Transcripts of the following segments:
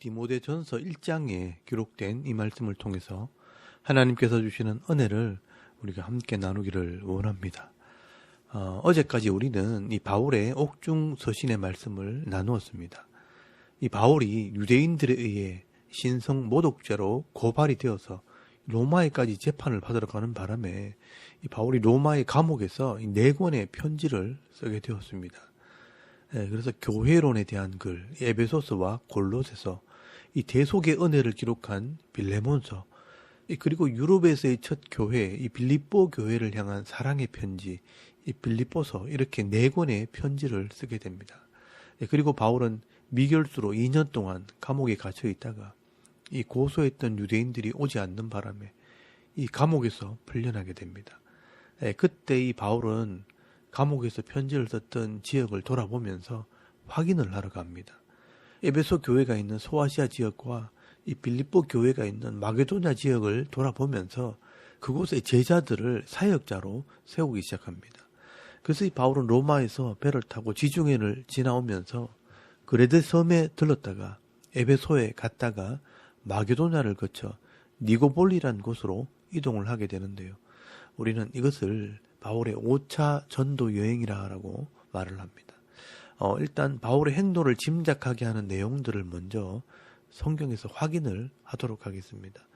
디모데전서 1장에 기록된 이 말씀을 통해서 하나님께서 주시는 은혜를 우리가 함께 나누기를 원합니다. 어제까지 우리는 이 바울의 옥중 서신의 말씀을 나누었습니다. 이 바울이 유대인들에 의해 신성 모독죄로 고발이 되어서 로마에까지 재판을 받으러 가는 바람에 이 바울이 로마의 감옥에서 이 4권의 편지를 쓰게 되었습니다. 그래서 교회론에 대한 글, 에베소서와 골로새서, 이 대속의 은혜를 기록한 빌레몬서, 그리고 유럽에서의 첫 교회, 이 빌립보 교회를 향한 사랑의 편지, 이 빌립보서, 이렇게 4권의 편지를 쓰게 됩니다. 그리고 바울은 미결수로 2년 동안 감옥에 갇혀 있다가 이 고소했던 유대인들이 오지 않는 바람에 이 감옥에서 풀려나게 됩니다. 그때 이 바울은 감옥에서 편지를 썼던 지역을 돌아보면서 확인을 하러 갑니다. 에베소 교회가 있는 소아시아 지역과 이 빌립보 교회가 있는 마게도냐 지역을 돌아보면서 그곳의 제자들을 사역자로 세우기 시작합니다. 그래서 이 바울은 로마에서 배를 타고 지중해를 지나오면서 그레데 섬에 들렀다가 에베소에 갔다가 마게도냐를 거쳐 니고볼리란 곳으로 이동을 하게 되는데요. 우리는 이것을 바울의 5차 전도 여행이라고 말을 합니다. 일단 바울의 행동을 짐작하게 하는 내용들을 먼저 성경에서 확인을 하도록 하겠습니다.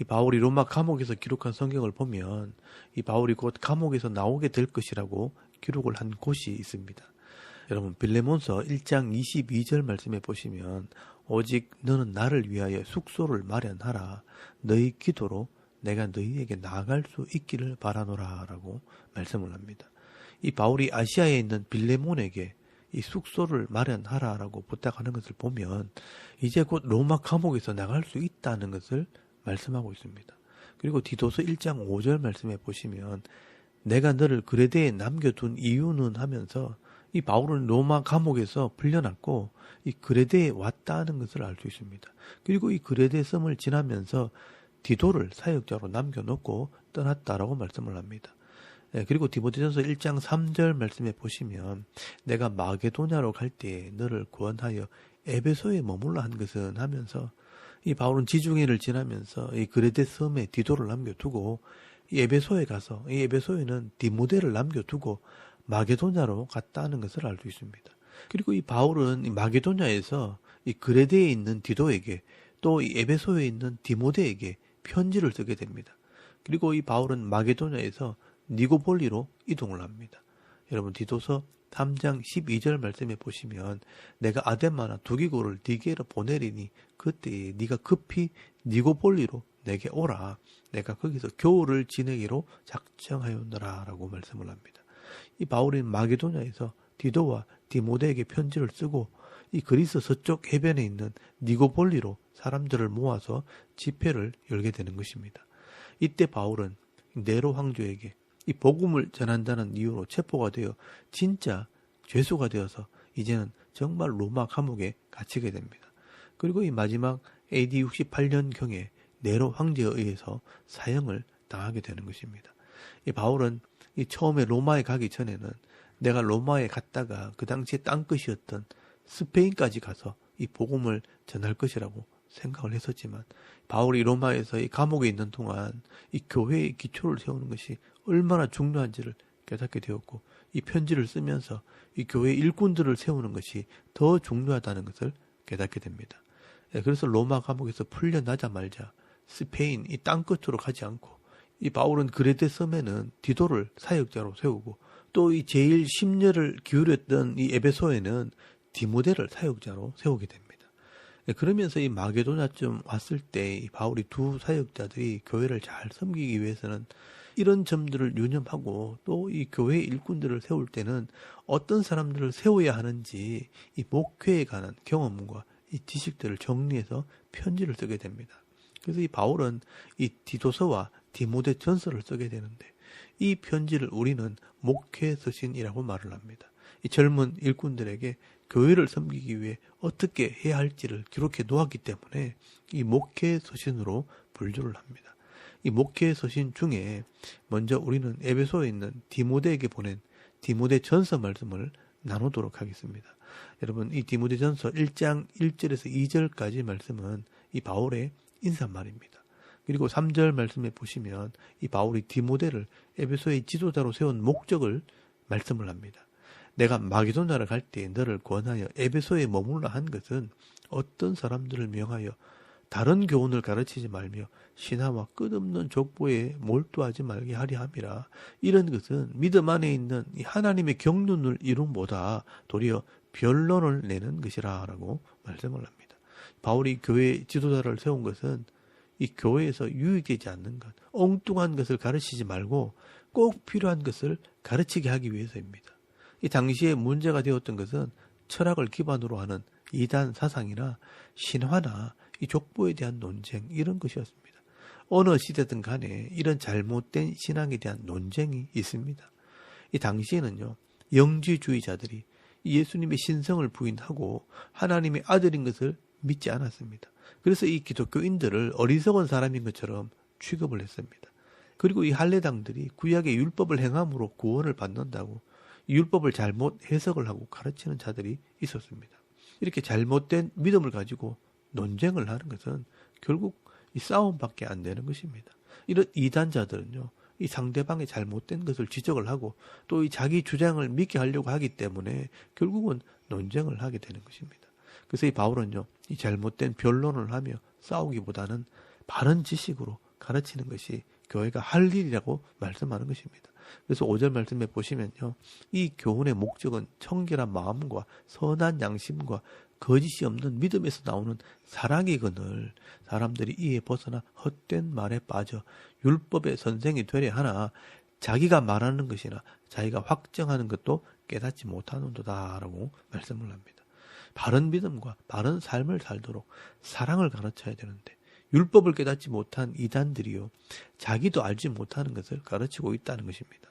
이 바울이 로마 감옥에서 기록한 성경을 보면 이 바울이 곧 감옥에서 나오게 될 것이라고 기록을 한 곳이 있습니다. 여러분, 빌레몬서 1장 22절 말씀에 보시면 오직 너는 나를 위하여 숙소를 마련하라. 너희 기도로 내가 너희에게 나아갈 수 있기를 바라노라 라고 말씀을 합니다. 이 바울이 아시아에 있는 빌레몬에게 이 숙소를 마련하라 라고 부탁하는 것을 보면 이제 곧 로마 감옥에서 나갈 수 있다는 것을 말씀하고 있습니다. 그리고 디도서 1장 5절 말씀에 보시면 내가 너를 그레데에 남겨둔 이유는 하면서 이 바울은 로마 감옥에서 풀려났고 이 그레데에 왔다는 것을 알 수 있습니다. 그리고 이 그레데 섬을 지나면서 디도를 사역자로 남겨놓고 떠났다라고 말씀을 합니다. 그리고 디모데전서 1장 3절 말씀에 보시면 내가 마게도냐로 갈 때에 너를 구원하여 에베소에 머물러 한 것은 하면서 이 바울은 지중해를 지나면서 이 그레데 섬에 디도를 남겨두고 이 에베소에 가서 이 에베소에는 디모데를 남겨두고 마게도냐로 갔다는 것을 알 수 있습니다. 그리고 이 바울은 이 마게도냐에서 이 그레데에 있는 디도에게 또 이 에베소에 있는 디모데에게 편지를 쓰게 됩니다. 그리고 이 바울은 마게도냐에서 니고볼리로 이동을 합니다. 여러분, 디도서 3장 12절 말씀에 보시면 내가 아데마나 두기고를 니게로 보내리니 그때에 네가 급히 니고볼리로 내게 오라. 내가 거기서 겨울을 지내기로 작정하였노라 라고 말씀을 합니다. 이 바울은 마게도냐에서 디도와 디모데에게 편지를 쓰고 이 그리스 서쪽 해변에 있는 니고볼리로 사람들을 모아서 집회를 열게 되는 것입니다. 이때 바울은 네로 황제에게 이 복음을 전한다는 이유로 체포가 되어 진짜 죄수가 되어서 이제는 정말 로마 감옥에 갇히게 됩니다. 그리고 이 마지막 AD 68년경에 네로 황제에 의해서 사형을 당하게 되는 것입니다. 이 바울은 이 처음에 로마에 가기 전에는 내가 로마에 갔다가 그 당시에 땅끝이었던 스페인까지 가서 이 복음을 전할 것이라고 생각을 했었지만 바울이 로마에서 이 감옥에 있는 동안 이 교회의 기초를 세우는 것이 얼마나 중요한지를 깨닫게 되었고 이 편지를 쓰면서 이 교회 일꾼들을 세우는 것이 더 중요하다는 것을 깨닫게 됩니다. 그래서 로마 감옥에서 풀려나자마자 스페인 이 땅끝으로 가지 않고 이 바울은 그레데 섬에는 디도를 사역자로 세우고 또 이 제일 심려를 기울였던 이 에베소에는 디모데를 사역자로 세우게 됩니다. 그러면서 이 마게도냐쯤 왔을 때 이 바울이 두 사역자들이 교회를 잘 섬기기 위해서는 이런 점들을 유념하고 또 이 교회 일꾼들을 세울 때는 어떤 사람들을 세워야 하는지 이 목회에 관한 경험과 이 지식들을 정리해서 편지를 쓰게 됩니다. 그래서 이 바울은 이 디도서와 디모데 전서를 쓰게 되는데 이 편지를 우리는 목회 서신이라고 말을 합니다. 이 젊은 일꾼들에게 교회를 섬기기 위해 어떻게 해야 할지를 기록해 놓았기 때문에 이 목회 서신으로 분류를 합니다. 이 목회 서신 중에 먼저 우리는 에베소에 있는 디모데에게 보낸 디모데 전서 말씀을 나누도록 하겠습니다. 여러분, 이 디모데전서 1장 1절에서 2절까지 말씀은 이 바울의 인사말입니다. 그리고 3절 말씀에 보시면 이 바울이 디모데를 에베소의 지도자로 세운 목적을 말씀을 합니다. 내가 마게도냐를 갈 때 너를 권하여 에베소에 머물러 한 것은 어떤 사람들을 명하여 다른 교훈을 가르치지 말며 신하와 끝없는 족보에 몰두하지 말게 하려 함이라. 이런 것은 믿음 안에 있는 이 하나님의 경륜을 이룸보다 도리어 변론을 내는 것이라 라고 말씀을 합니다. 바울이 교회 지도자를 세운 것은 이 교회에서 유익되지 않는 것, 엉뚱한 것을 가르치지 말고 꼭 필요한 것을 가르치게 하기 위해서입니다. 이 당시에 문제가 되었던 것은 철학을 기반으로 하는 이단 사상이나 신화나 이 족보에 대한 논쟁, 이런 것이었습니다. 어느 시대든 간에 이런 잘못된 신앙에 대한 논쟁이 있습니다. 이 당시에는요, 영지주의자들이 예수님의 신성을 부인하고 하나님의 아들인 것을 믿지 않았습니다. 그래서 이 기독교인들을 어리석은 사람인 것처럼 취급을 했습니다. 그리고 이 할례당들이 구약의 율법을 행함으로 구원을 받는다고 이 율법을 잘못 해석을 하고 가르치는 자들이 있었습니다. 이렇게 잘못된 믿음을 가지고 논쟁을 하는 것은 결국 이 싸움밖에 안 되는 것입니다. 이런 이단자들은요, 이 상대방의 잘못된 것을 지적을 하고 또 이 자기 주장을 믿게 하려고 하기 때문에 결국은 논쟁을 하게 되는 것입니다. 그래서 이 바울은요, 이 잘못된 변론을 하며 싸우기보다는 바른 지식으로 가르치는 것이 교회가 할 일이라고 말씀하는 것입니다. 그래서 5절 말씀에 보시면요, 이 교훈의 목적은 청결한 마음과 선한 양심과 거짓이 없는 믿음에서 나오는 사랑이거늘 사람들이 이에 벗어나 헛된 말에 빠져 율법의 선생이 되려 하나 자기가 말하는 것이나 자기가 확정하는 것도 깨닫지 못하는도다 라고 말씀을 합니다. 바른 믿음과 바른 삶을 살도록 사랑을 가르쳐야 되는데 율법을 깨닫지 못한 이단들이요, 자기도 알지 못하는 것을 가르치고 있다는 것입니다.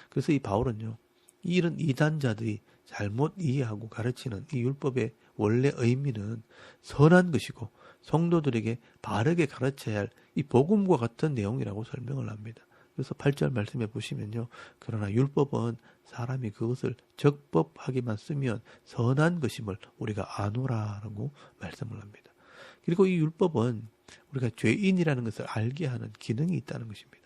그래서 이 바울은요, 이런 이단자들이 잘못 이해하고 가르치는 이 율법의 원래 의미는 선한 것이고 성도들에게 바르게 가르쳐야 할 이 복음과 같은 내용이라고 설명을 합니다. 그래서 8절 말씀에 보시면요, 그러나 율법은 사람이 그것을 적법하게만 쓰면 선한 것임을 우리가 아노라라고 말씀을 합니다. 그리고 이 율법은 우리가 죄인이라는 것을 알게 하는 기능이 있다는 것입니다.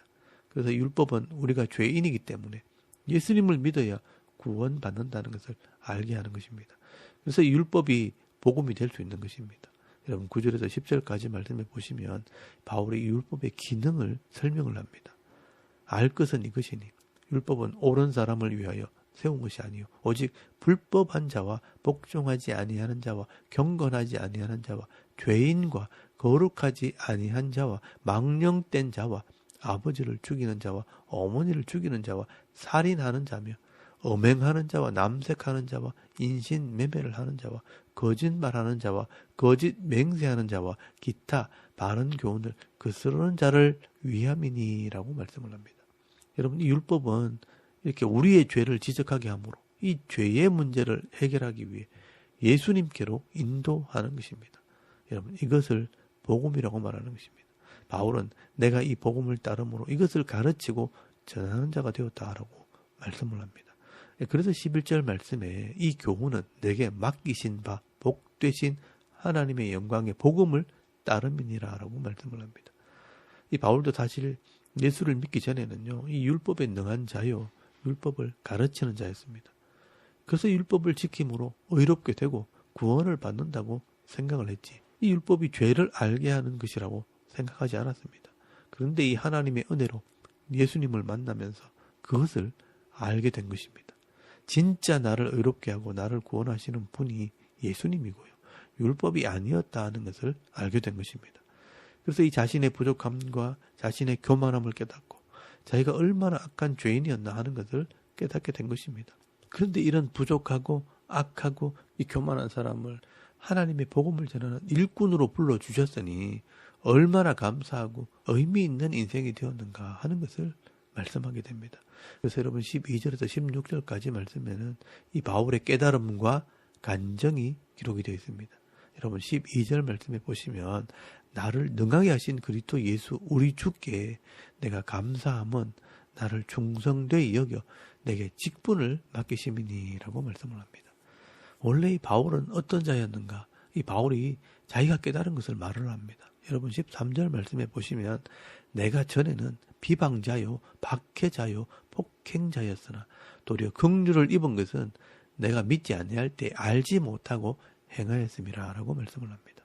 그래서 율법은 우리가 죄인이기 때문에 예수님을 믿어야 구원받는다는 것을 알게 하는 것입니다. 그래서 이 율법이 복음이 될 수 있는 것입니다. 여러분 9절에서 10절까지 말씀해 보시면 바울이 이 율법의 기능을 설명을 합니다. 알 것은 이것이니 율법은 옳은 사람을 위하여 세운 것이 아니요 오직 불법한 자와 복종하지 아니하는 자와 경건하지 아니하는 자와 죄인과 거룩하지 아니한 자와 망령된 자와 아버지를 죽이는 자와 어머니를 죽이는 자와 살인하는 자며 엄행하는 자와 남색하는 자와 인신매매를 하는 자와 거짓말하는 자와 거짓 맹세하는 자와 기타 바른 교훈을 거스르는 자를 위함이니라고 말씀을 합니다. 여러분, 이 율법은 이렇게 우리의 죄를 지적하게 하므로 이 죄의 문제를 해결하기 위해 예수님께로 인도하는 것입니다. 여러분, 이것을 복음이라고 말하는 것입니다. 바울은 내가 이 복음을 따름으로 이것을 가르치고 전하는 자가 되었다라고 말씀을 합니다. 그래서 11절 말씀에 이 교훈은 내게 맡기신 바 복되신 하나님의 영광의 복음을 따름이니라라고 말씀을 합니다. 이 바울도 사실 예수를 믿기 전에는요, 이 율법에 능한 자요, 율법을 가르치는 자였습니다. 그래서 율법을 지킴으로 의롭게 되고 구원을 받는다고 생각을 했지, 이 율법이 죄를 알게 하는 것이라고 생각하지 않았습니다. 그런데 이 하나님의 은혜로 예수님을 만나면서 그것을 알게 된 것입니다. 진짜 나를 의롭게 하고 나를 구원하시는 분이 예수님이고요, 율법이 아니었다 하는 것을 알게 된 것입니다. 그래서 이 자신의 부족함과 자신의 교만함을 깨닫고 자기가 얼마나 악한 죄인이었나 하는 것을 깨닫게 된 것입니다. 그런데 이런 부족하고 악하고 이 교만한 사람을 하나님의 복음을 전하는 일꾼으로 불러주셨으니 얼마나 감사하고 의미 있는 인생이 되었는가 하는 것을 말씀하게 됩니다. 그래서 여러분 12절에서 16절까지 말씀에는 이 바울의 깨달음과 간정이 기록이 되어 있습니다. 여러분 12절 말씀에 보시면 나를 능하게 하신 그리스도 예수 우리 주께 내가 감사함은 나를 충성되이 여겨 내게 직분을 맡기심이니라고 말씀을 합니다. 원래 이 바울은 어떤 자였는가? 이 바울이 자기가 깨달은 것을 말을 합니다. 여러분 13절 말씀에 보시면 내가 전에는 비방자요 박해자요 폭행자였으나 도리어 긍휼을 입은 것은 내가 믿지 아니할 때 알지 못하고 행하였음이라 라고 말씀을 합니다.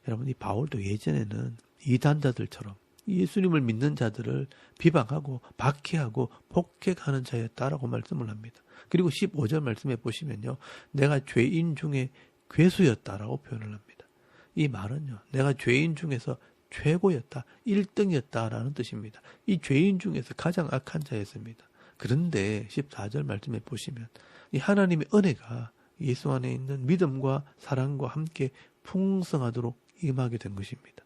여러분 이 바울도 예전에는 이단자들처럼 예수님을 믿는 자들을 비방하고 박해하고 폭행하는 자였다라고 말씀을 합니다. 그리고 15절 말씀에 보시면요. 내가 죄인 중에 괴수였다라고 표현을 합니다. 이 말은요. 내가 죄인 중에서 최고였다, 1등이었다라는 뜻입니다. 이 죄인 중에서 가장 악한 자였습니다. 그런데 14절 말씀에 보시면 이 하나님의 은혜가 예수 안에 있는 믿음과 사랑과 함께 풍성하도록 임하게 된 것입니다.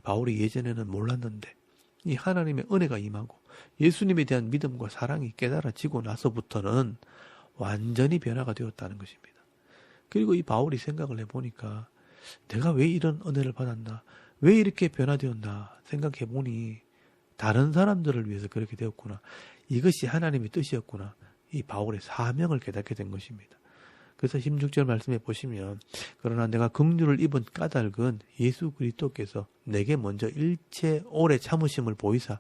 바울이 예전에는 몰랐는데 이 하나님의 은혜가 임하고 예수님에 대한 믿음과 사랑이 깨달아지고 나서부터는 완전히 변화가 되었다는 것입니다. 그리고 이 바울이 생각을 해보니까 내가 왜 이런 은혜를 받았나, 왜 이렇게 변화되었나 생각해보니 다른 사람들을 위해서 그렇게 되었구나, 이것이 하나님의 뜻이었구나, 이 바울의 사명을 깨닫게 된 것입니다. 그래서 16절 말씀에 보시면 그러나 내가 긍휼을 입은 까닭은 예수 그리스도께서 내게 먼저 일체 오래 참으심을 보이사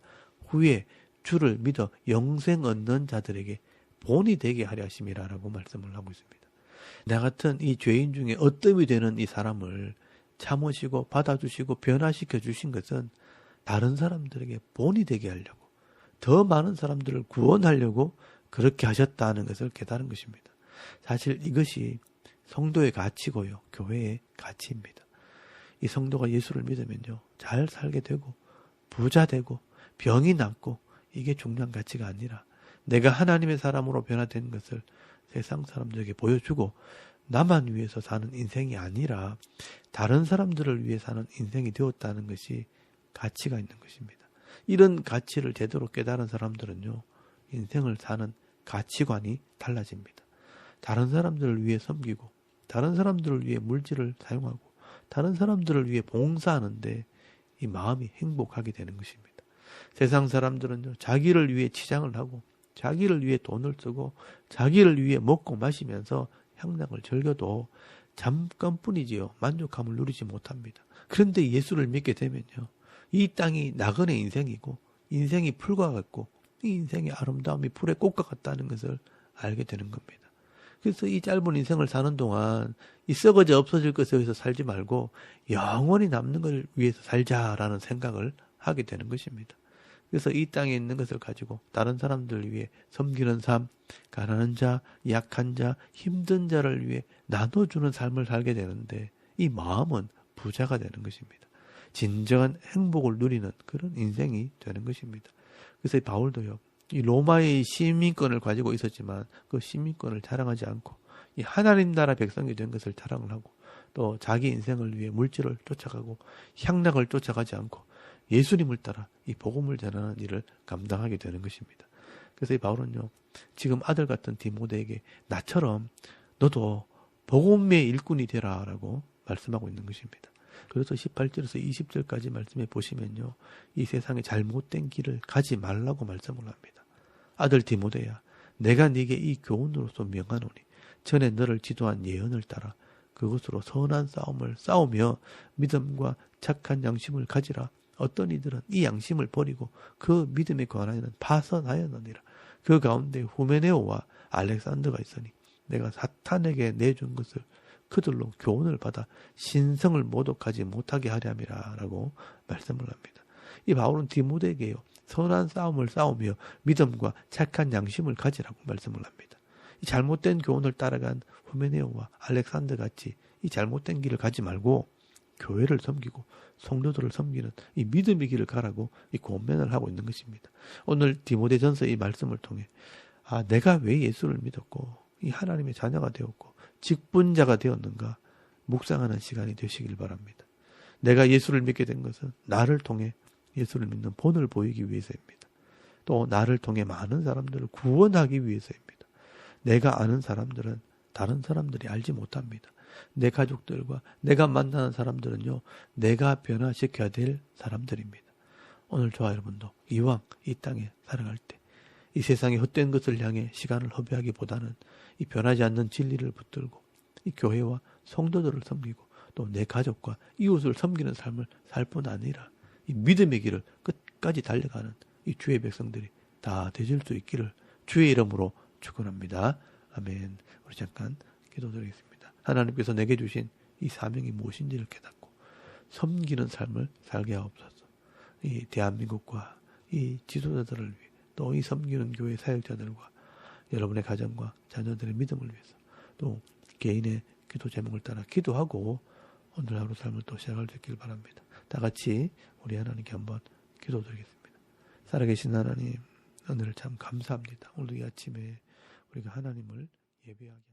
후에 주를 믿어 영생 얻는 자들에게 본이 되게 하려 하심이라라고 말씀을 하고 있습니다. 나 같은 이 죄인 중에 어뜸이 되는 이 사람을 참으시고 받아주시고 변화시켜 주신 것은 다른 사람들에게 본이 되게 하려고, 더 많은 사람들을 구원하려고 그렇게 하셨다는 것을 깨달은 것입니다. 사실 이것이 성도의 가치고요, 교회의 가치입니다. 이 성도가 예수를 믿으면요, 잘 살게 되고 부자 되고 병이 낫고, 이게 중요한 가치가 아니라 내가 하나님의 사람으로 변화된 것을 세상 사람들에게 보여주고 나만 위해서 사는 인생이 아니라 다른 사람들을 위해 사는 인생이 되었다는 것이 가치가 있는 것입니다. 이런 가치를 제대로 깨달은 사람들은요, 인생을 사는 가치관이 달라집니다. 다른 사람들을 위해 섬기고 다른 사람들을 위해 물질을 사용하고 다른 사람들을 위해 봉사하는데 이 마음이 행복하게 되는 것입니다. 세상 사람들은요, 자기를 위해 치장을 하고 자기를 위해 돈을 쓰고 자기를 위해 먹고 마시면서 향락을 즐겨도 잠깐뿐이지요, 만족함을 누리지 못합니다. 그런데 예수를 믿게 되면요, 이 땅이 나그네 인생이고 인생이 풀과 같고 이 인생의 아름다움이 풀의 꽃과 같다는 것을 알게 되는 겁니다. 그래서 이 짧은 인생을 사는 동안 이 썩어져 없어질 것에 위해서 살지 말고 영원히 남는 걸 위해서 살자라는 생각을 하게 되는 것입니다. 그래서 이 땅에 있는 것을 가지고 다른 사람들을 위해 섬기는 삶, 가난한 자, 약한 자, 힘든 자를 위해 나눠주는 삶을 살게 되는데 이 마음은 부자가 되는 것입니다. 진정한 행복을 누리는 그런 인생이 되는 것입니다. 그래서 이 바울도요, 이 로마의 시민권을 가지고 있었지만 그 시민권을 자랑하지 않고 이 하나님 나라 백성이 된 것을 자랑을 하고 또 자기 인생을 위해 물질을 쫓아가고 향락을 쫓아가지 않고 예수님을 따라 이 복음을 전하는 일을 감당하게 되는 것입니다. 그래서 이 바울은요, 지금 아들 같은 디모데에게 나처럼 너도 복음의 일꾼이 되라라고 말씀하고 있는 것입니다. 그래서 18절에서 20절까지 말씀해 보시면요, 이 세상에 잘못된 길을 가지 말라고 말씀을 합니다. 아들 디모데야, 내가 네게 이 교훈으로서 명하노니 전에 너를 지도한 예언을 따라 그것으로 선한 싸움을 싸우며 믿음과 착한 양심을 가지라. 어떤 이들은 이 양심을 버리고 그 믿음에 관하여는 파선하였느니라. 그 가운데 후메네오와 알렉산더가 있으니 내가 사탄에게 내준 것을 그들로 교훈을 받아 신성을 모독하지 못하게 하렴이라 라고 말씀을 합니다. 이 바울은 디모데에게요, 선한 싸움을 싸우며 믿음과 착한 양심을 가지라고 말씀을 합니다. 이 잘못된 교훈을 따라간 후메네오와 알렉산더 같이 이 잘못된 길을 가지 말고 교회를 섬기고 성도들을 섬기는 이 믿음의 길을 가라고 이 권면을 하고 있는 것입니다. 오늘 디모데전서 이 말씀을 통해 내가 왜 예수를 믿었고 이 하나님의 자녀가 되었고 직분자가 되었는가 묵상하는 시간이 되시길 바랍니다. 내가 예수를 믿게 된 것은 나를 통해 예수를 믿는 본을 보이기 위해서입니다. 또 나를 통해 많은 사람들을 구원하기 위해서입니다. 내가 아는 사람들은 다른 사람들이 알지 못합니다. 내 가족들과 내가 만나는 사람들은요, 내가 변화시켜야 될 사람들입니다. 오늘 저와 여러분도 이왕 이 땅에 살아갈 때 이 세상의 헛된 것을 향해 시간을 허비하기보다는 이 변하지 않는 진리를 붙들고 이 교회와 성도들을 섬기고 또 내 가족과 이웃을 섬기는 삶을 살 뿐 아니라 이 믿음의 길을 끝까지 달려가는 이 주의 백성들이 다 되실 수 있기를 주의 이름으로 축원합니다. 아멘. 우리 잠깐 기도드리겠습니다. 하나님께서 내게 주신 이 사명이 무엇인지를 깨닫고 섬기는 삶을 살게 하옵소서. 이 대한민국과 이 지도자들을 위해 또 이 섬기는 교회 사역자들과 여러분의 가정과 자녀들의 믿음을 위해서 또 개인의 기도 제목을 따라 기도하고 오늘 하루 삶을 또 시작할 수 있길 바랍니다. 다 같이 우리 하나님께 한번 기도드리겠습니다. 살아계신 하나님, 오늘을 참 감사합니다. 오늘 이 아침에 우리가 하나님을 예배하게